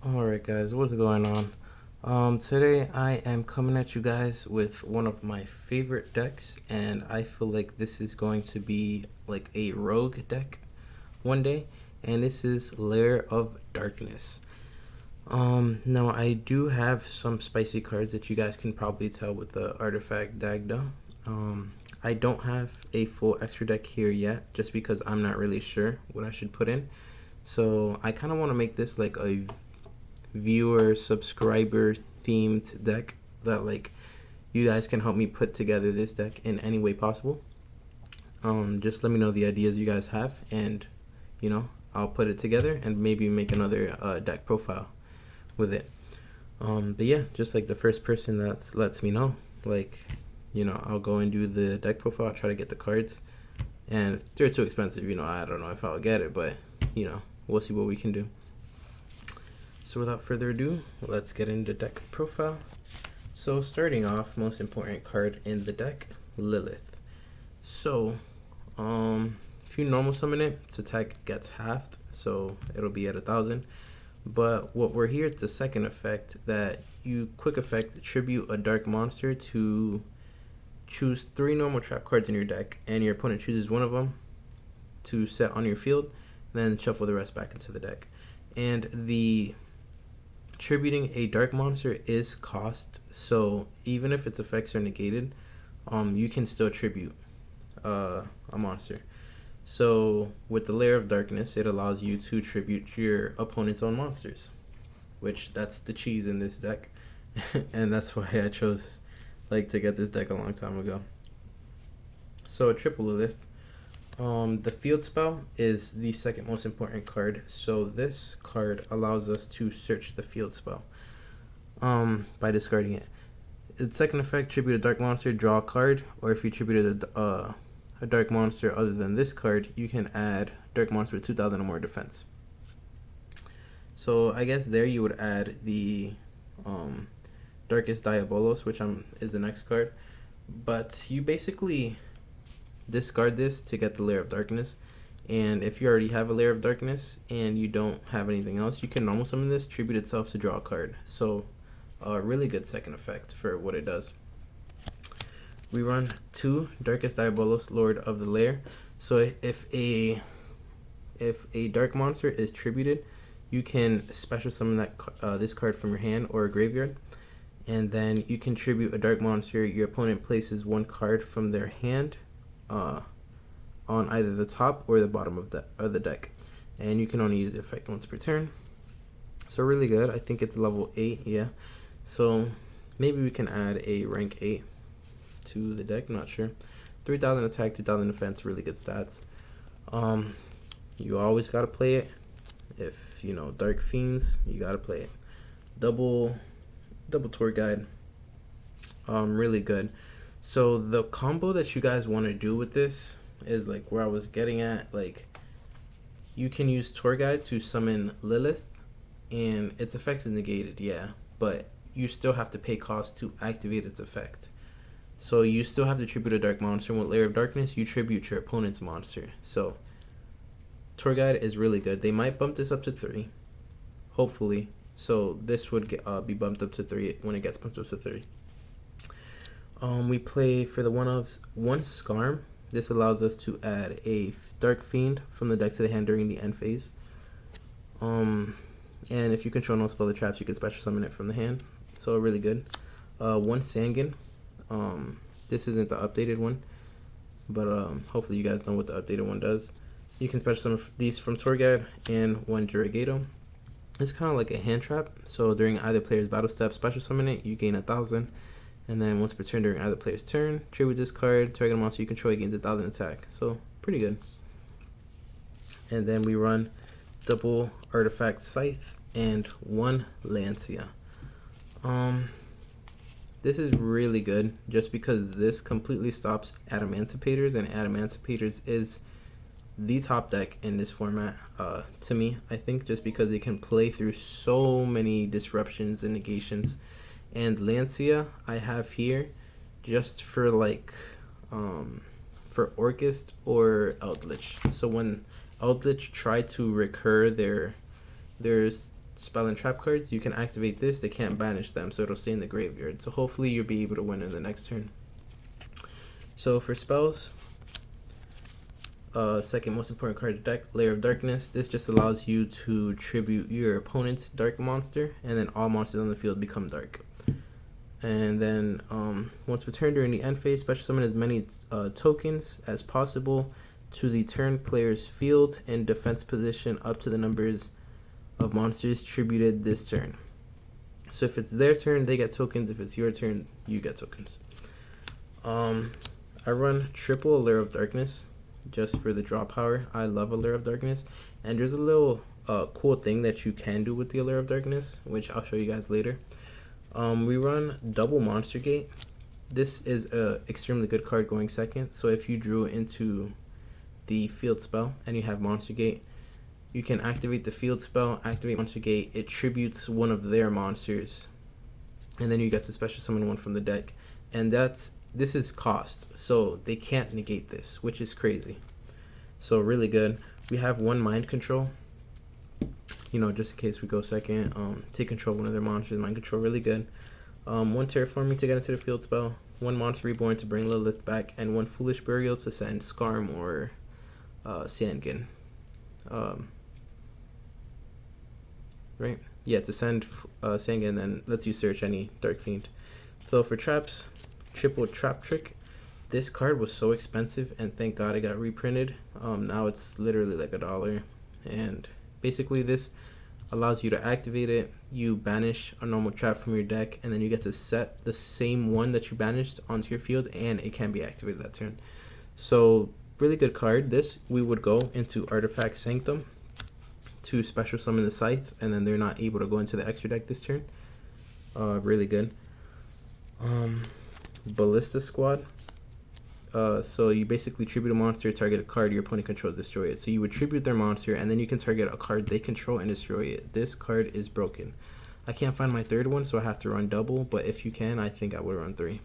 Alright guys, what's going on? Today I am coming at you guys with one of my favorite decks, and I feel like this is going to be like a rogue deck one day, and this is Lair of Darkness. Now I do have some spicy cards that you guys can probably tell with the artifact Dagda. I don't have a full extra deck here yet, just because I'm not really sure what I should put in. So I kind of want to make this like a viewer subscriber themed deck that like you guys can help me put together this deck in any way possible. Just let me know the ideas you guys have, and I'll put it together and maybe make another deck profile with it. But yeah, just like the first person that lets me know, like, I'll go and do the deck profile. I'll try to get the cards, and if they're too expensive, I don't know if I'll get it, but we'll see what we can do. So without further ado, let's get into deck profile. So starting off, most important card in the deck, Lilith. So, if you normal summon it, its attack gets halved, so it'll be at 1,000. But what we're here, it's a second effect that you quick effect tribute a dark monster to choose 3 normal trap cards in your deck, and your opponent chooses one of them to set on your field, then shuffle the rest back into the deck. And the tributing a dark monster is cost, so even if its effects are negated, you can still tribute a monster. So with the Lair of Darkness, it allows you to tribute your opponent's own monsters, which that's the cheese in this deck, and that's why I chose to get this deck a long time ago. So a triple Lilith. The field spell is the second most important card. So this card allows us to search the field spell by discarding it. Its second effect, tribute a dark monster, draw a card, or if you tributed a dark monster other than this card, you can add dark monster with 2,000 or more defense. So I guess there you would add the Darkest Diabolos, which is the next card. But you basically discard this to get the Lair of Darkness, and if you already have a Lair of Darkness and you don't have anything else, you can normal summon this, tribute itself to draw a card. So a really good second effect for what it does. We run 2 Darkest Diabolos, Lord of the Lair. So if a dark monster is tributed, you can special summon that this card from your hand or a graveyard, and then you can tribute a dark monster. Your opponent places 1 card from their hand on either the top or the bottom of the deck, and you can only use the effect once per turn. So really good. I think it's level 8. Yeah, so maybe we can add a rank 8 to the deck. I'm not sure. 3,000 attack, 2,000 defense, really good stats. You always gotta play it. If Dark Fiends, you gotta play it. Double tour guide, really good. So the combo that you guys want to do with this is like where I was getting at. Like, you can use tour guide to summon Lilith, and its effects is negated, yeah, but you still have to pay cost to activate its effect. So you still have to tribute a dark monster. With Lair of Darkness, you tribute your opponent's monster. So tour guide is really good. They might bump this up to 3, hopefully. So this would be bumped up to 3 when it gets bumped up to 3. We play for the 1 Skarm. This allows us to add a Dark Fiend from the deck to the hand during the end phase. And if you control no spell or traps, you can special summon it from the hand. So really good. 1 Sangan. This isn't the updated one, but hopefully you guys know what the updated one does. You can special summon these from Tour Guide, and 1 Duragato. It's kind of like a hand trap. So during either player's battle step, special summon it, you gain 1,000. And then once per turn during either player's turn, tribute this card, target monster you control gains 1,000 attack. So pretty good. And then we run double Artifact Scythe and 1 Lancia. This is really good just because this completely stops Adamancipators, and Adamancipators is the top deck in this format, to me, I think, just because it can play through so many disruptions and negations. And Lancia I have here just for for Orcust or Eldritch. So when Eldritch try to recur their spell and trap cards, you can activate this. They can't banish them, so it'll stay in the graveyard. So hopefully you'll be able to win in the next turn. So for spells, second most important card of the deck, Lair of Darkness. This just allows you to tribute your opponent's dark monster, and then all monsters on the field become dark. And then once per turn during the end phase, special summon as many tokens as possible to the turn player's field in defense position up to the numbers of monsters tributed this turn. So if it's their turn, they get tokens. If it's your turn, you get tokens. I run triple Lair of Darkness just for the draw power. I love a Lair of Darkness. And there's a little cool thing that you can do with the Lair of Darkness, which I'll show you guys later. We run double Monster Gate. This is a extremely good card going second. So if you drew into the field spell and you have Monster Gate, you can activate the field spell, activate Monster Gate. It tributes one of their monsters, and then you get to special summon one from the deck. And this is cost, so they can't negate this, which is crazy. So really good. We have one mind control, you know, just in case we go second. Take control of one of their monsters. Mind control, really good. One terraforming to get into the field spell, one monster reborn to bring Lilith back, and one foolish burial to send Skarm or Sandgin. Right? Yeah, to send Sandgin, and then lets you search any Dark Fiend. So for traps, triple Trap Trick. This card was so expensive, and thank God it got reprinted. Now it's literally like $1, and basically this allows you to activate it. You banish a normal trap from your deck, and then you get to set the same one that you banished onto your field, and it can be activated that turn. So really good card. This we would go into Artifact Sanctum to special summon the Scythe, and then they're not able to go into the extra deck this turn. Really good. Ballista Squad. So you basically tribute a monster, target a card your opponent controls, destroy it. So you would tribute their monster, and then you can target a card they control and destroy it. This card is broken. I can't find my third one, so I have to run double, but if you can, I think I would run 3.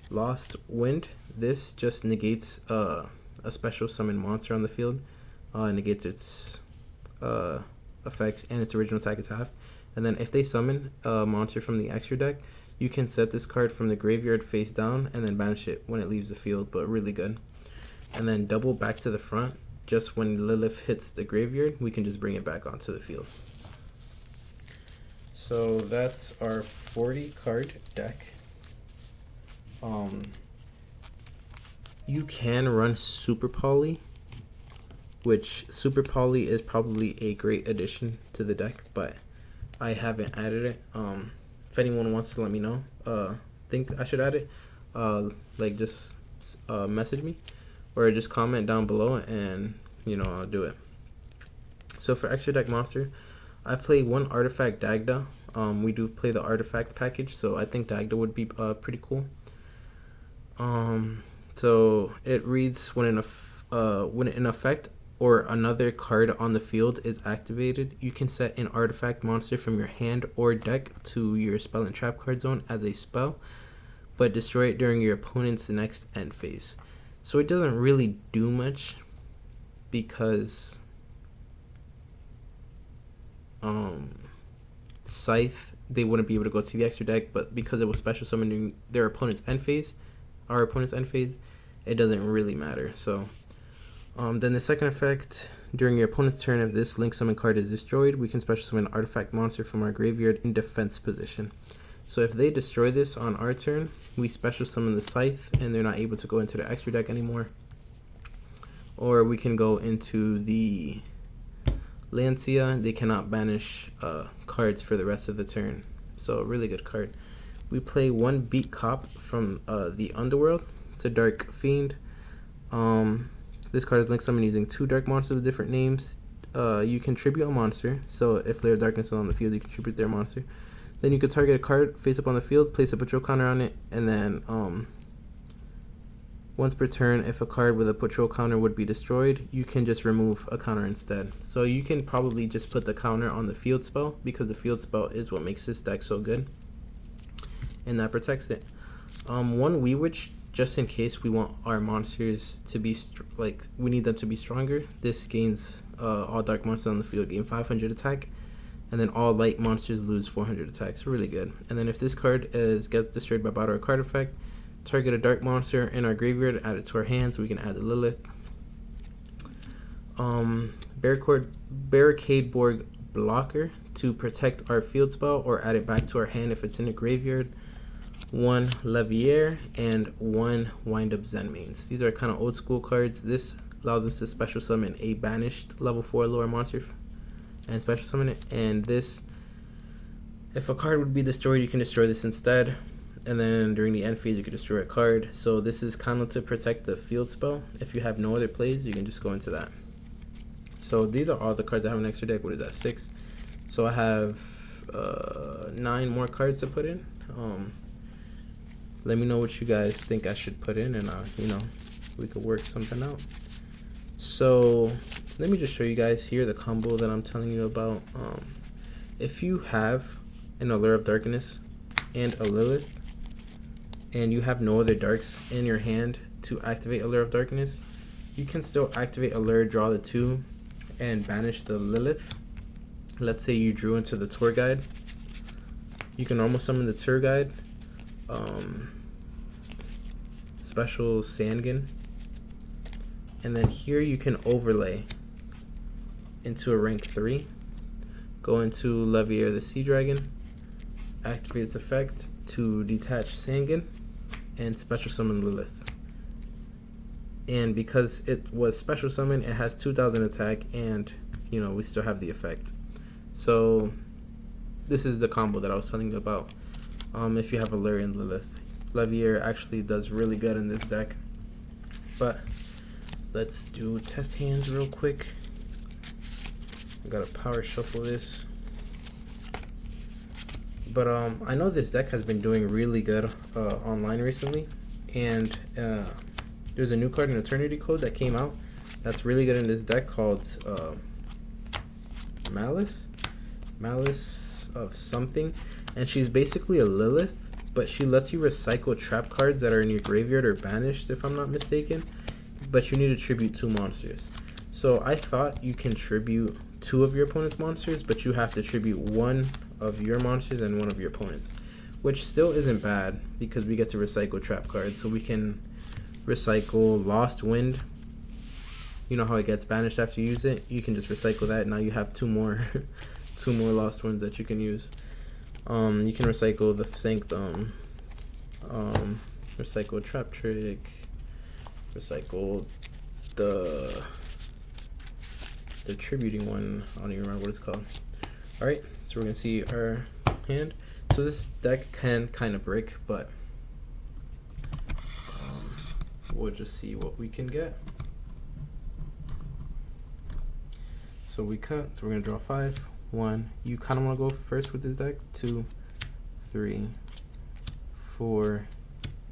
Lost Wind. This just negates a special summon monster on the field. Negates its effects, and its original attack is halved. And then if they summon a monster from the extra deck, you can set this card from the graveyard face down and then banish it when it leaves the field, but really good. And then double back to the front. Just when Lilith hits the graveyard, we can just bring it back onto the field. So that's our 40 card deck. You can run Super Poly, which Super Poly is probably a great addition to the deck, but I haven't added it. If anyone wants to let me know, think I should add it, like just message me or just comment down below, and you know, I'll do it. So for extra deck monster, I play one Artifact Dagda. We do play the artifact package, so I think Dagda would be pretty cool. So it reads when in effect or another card on the field is activated, you can set an artifact monster from your hand or deck to your spell and trap card zone as a spell, but destroy it during your opponent's next end phase. So it doesn't really do much because Scythe, they wouldn't be able to go to the extra deck, but because it was special summoning their opponent's end phase, our opponent's end phase, it doesn't really matter. So then the second effect, during your opponent's turn, if this link summon card is destroyed, we can special summon an artifact monster from our graveyard in defense position. So if they destroy this on our turn, we special summon the Scythe, and they're not able to go into the extra deck anymore. Or we can go into the Lancia. They cannot banish cards for the rest of the turn. So a really good card. We play one Beat Cop from the Underworld. It's a Dark Fiend. This card is linked summon using 2 dark monsters with different names. You can tribute a monster. So if Lair of Darkness is on the field, you can tribute their monster. Then you could target a card face up on the field, place a patrol counter on it, and then once per turn, if a card with a patrol counter would be destroyed, you can just remove a counter instead. So you can probably just put the counter on the field spell, because the field spell is what makes this deck so good, and that protects it. One Wee Witch, just in case we want our monsters to be we need them to be stronger. This gains all dark monsters on the field gain 500 attack, And then all light monsters lose 400 attacks. Really good. And then if this card gets destroyed by battle or card effect, target a dark monster in our graveyard, add it to our hands. We can add the Lilith. Barricade Board Blocker to protect our field spell or add it back to our hand if it's in a graveyard. 1 Lair and 1 Wind Up Zen Mains. These are kind of old school cards. This allows us to special summon a banished level 4 lower monster and special summon it. And this, if a card would be destroyed, you can destroy this instead. And then during the end phase, you can destroy a card. So this is kind of to protect the field spell. If you have no other plays, you can just go into that. So these are all the cards I have in extra deck. What is that? 6. So I have 9 more cards to put in. Let me know what you guys think I should put in, and we could work something out. So let me just show you guys here the combo that I'm telling you about. If you have an Allure of Darkness and a Lilith, and you have no other darks in your hand to activate Allure of Darkness, you can still activate Allure, draw the 2, and banish the Lilith. Let's say you drew into the tour guide. You can normal summon the tour guide, special Sangan, and then here you can overlay into a rank 3. Go into Lair the Sea Dragon, activate its effect to detach Sangan, and special summon Lilith. And because it was special summon, it has 2000 attack, and we still have the effect. So this is the combo that I was telling you about. If you have a Lair and Lilith, Lair actually does really good in this deck. But let's do test hands real quick. I gotta power shuffle this. But I know this deck has been doing really good online recently, and there's a new card in Eternity Code that came out that's really good in this deck called Malice of something, and she's basically a Lilith, but she lets you recycle trap cards that are in your graveyard or banished, if I'm not mistaken, but you need to tribute 2 monsters. So I thought you can tribute 2 of your opponent's monsters, but you have to tribute 1 of your monsters and 1 of your opponent's, which still isn't bad because we get to recycle trap cards. So we can recycle Lost Wind. You know how it gets banished after you use it? You can just recycle that. Now you have 2 more 2 more Lost Winds that you can use. You can recycle the Sanctum, recycle Trap Trick, recycle the tributing one. I don't even remember what it's called. Alright, so we're gonna see our hand. So this deck can kind of break, but we'll just see what we can get. So we cut, so we're gonna draw 5. 1. You kind of want to go first with this deck. 2, 3, 4,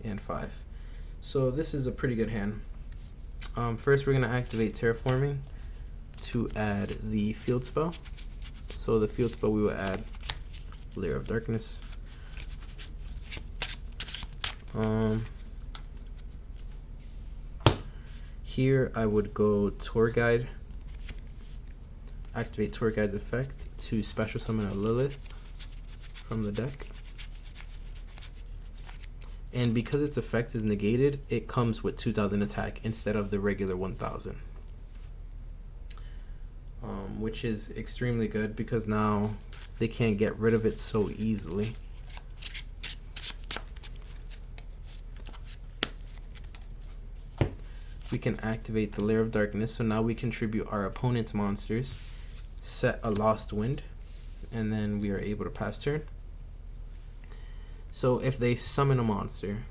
and 5. So this is a pretty good hand. First, we're gonna activate Terraforming to add the field spell. So the field spell, we will add Lair of Darkness. Here I would go Tour Guide. Activate Tour Guide's effect to special summon a Lilith from the deck. And because its effect is negated, it comes with 2000 attack instead of the regular 1000. Which is extremely good because now they can't get rid of it so easily. We can activate the Lair of Darkness, so now we contribute our opponent's monsters, set a Lost Wind, and then we are able to pass turn. So if they summon a monster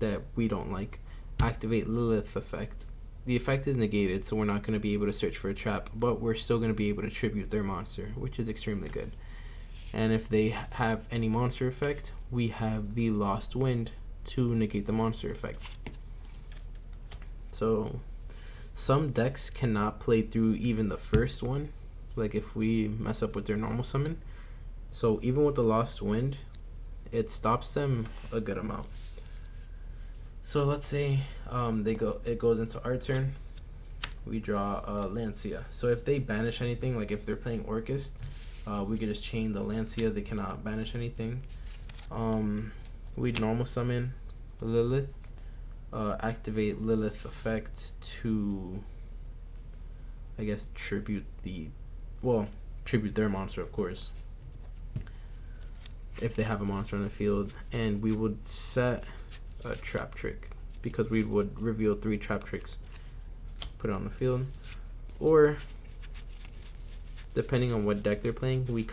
that we don't like, activate Lilith effect. The effect is negated, so we're not going to be able to search for a trap, but we're still going to be able to tribute their monster, which is extremely good. And if they have any monster effect, we have the Lost Wind to negate the monster effect. So some decks cannot play through even the first one, like if we mess up with their normal summon. So even with the Lost Wind, it stops them a good amount. So let's say it goes into our turn. We draw Lancia. So if they banish anything, like if they're playing Orcust, We could just chain the Lancia. They cannot banish anything. We'd normal summon Lilith. Activate Lilith effect to, I guess, tribute their monster, of course, if they have a monster on the field. And we would set a trap trick, because we would reveal 3 trap tricks, put it on the field. Or depending on what deck they're playing, we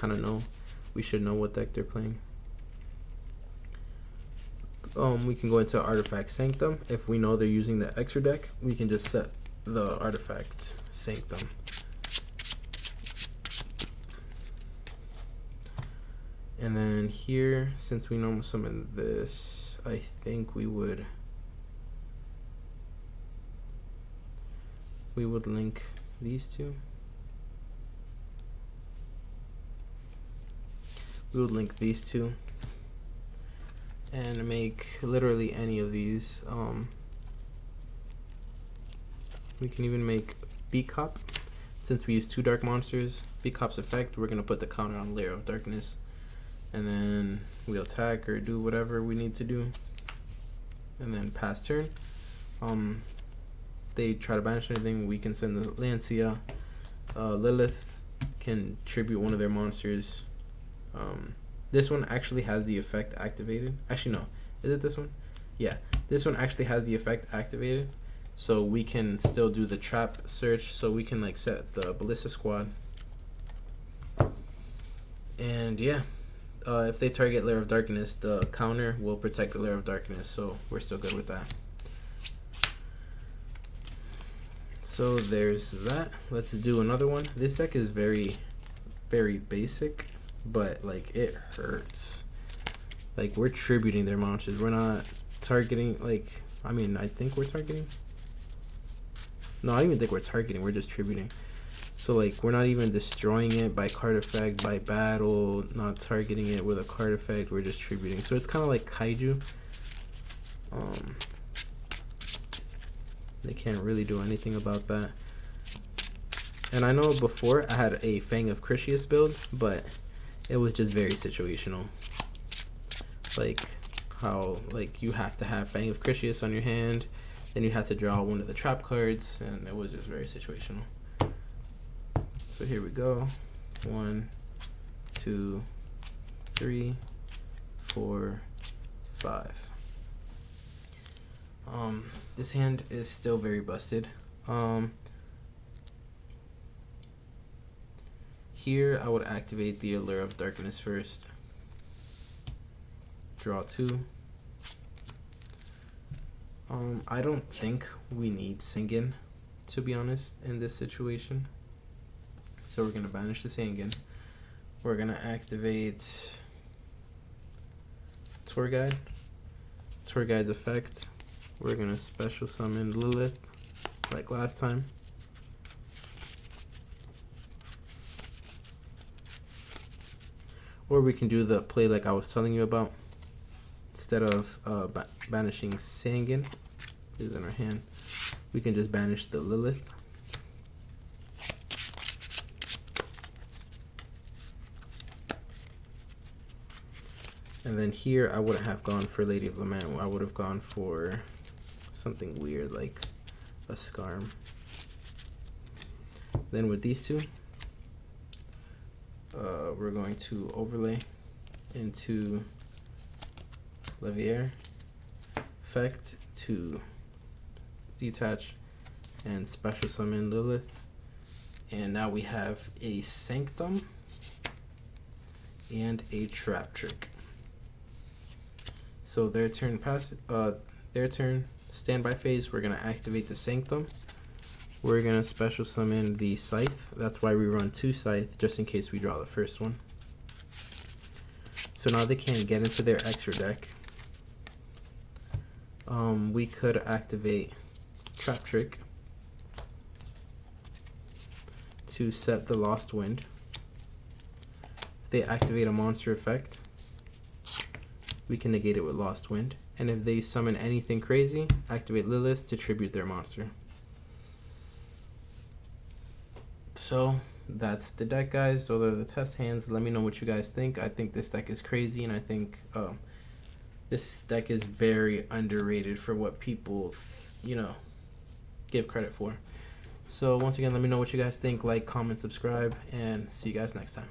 should know what deck they're playing. We can go into Artifact Sanctum. If we know they're using the extra deck, we can just set the Artifact Sanctum. And then here, since we normal summon this, I think we would link these two. We would link these two and make literally any of these. We can even make Beat Cop. Since we use 2 dark monsters, Beat Cop's effect, we're gonna put the counter on Lair of Darkness, and then we'll attack or do whatever we need to do, and then pass turn. They try to banish anything, we can send the Lancia. Lilith can tribute one of their monsters. This one actually has the effect activated. Actually, no. Is it this one? Yeah. This one actually has the effect activated. So we can still do the trap search. So we can like set the Ballista Squad. And yeah. If they target Lair of Darkness, the counter will protect the Lair of Darkness. So we're still good with that. So there's that. Let's do another one. This deck is very, very basic, but like it hurts. Like we're tributing their monsters. We're not targeting. Like, I mean, I think we're targeting. No, I don't even think we're targeting. We're just tributing. So like we're not even destroying it by card effect, by battle. Not targeting it with a card effect. We're just tributing. So it's kind of like Kaiju. They can't really do anything about that. And I know before I had a Fang of Critius build, but it was just very situational. Like how like you have to have Fang of Critius on your hand, then you have to draw one of the trap cards, and it was just very situational. So here we go. 1, 2, 3, 4, 5. This hand is still very busted. Here I would activate the Allure of Darkness first. Draw 2. I don't think we need Singin, to be honest, in this situation. So we're gonna banish the Singin. We're gonna activate Tour Guide. Tour Guide's effect. We're gonna special summon Lilith, like last time. Or we can do the play like I was telling you about. Instead of banishing Sangin, is in our hand, we can just banish the Lilith. And then here, I wouldn't have gone for Lady of Lament. I would have gone for something weird like a Skarm. Then with these two, we're going to overlay into Lair effect to detach and special summon Lilith. And now we have a Sanctum and a Trap Trick. So their turn standby phase, we're gonna activate the Sanctum. We're gonna special summon the Scythe. That's why we run 2 Scythe, just in case we draw the first one. So now they can't get into their extra deck. We could activate Trap Trick to set the Lost Wind. If they activate a monster effect, we can negate it with Lost Wind. And if they summon anything crazy, activate Lilith to tribute their monster. So that's the deck, guys. Those are the test hands. Let me know what you guys think. I think this deck is crazy, and I think this deck is very underrated for what people, give credit for. So once again, let me know what you guys think. Like, comment, subscribe, and see you guys next time.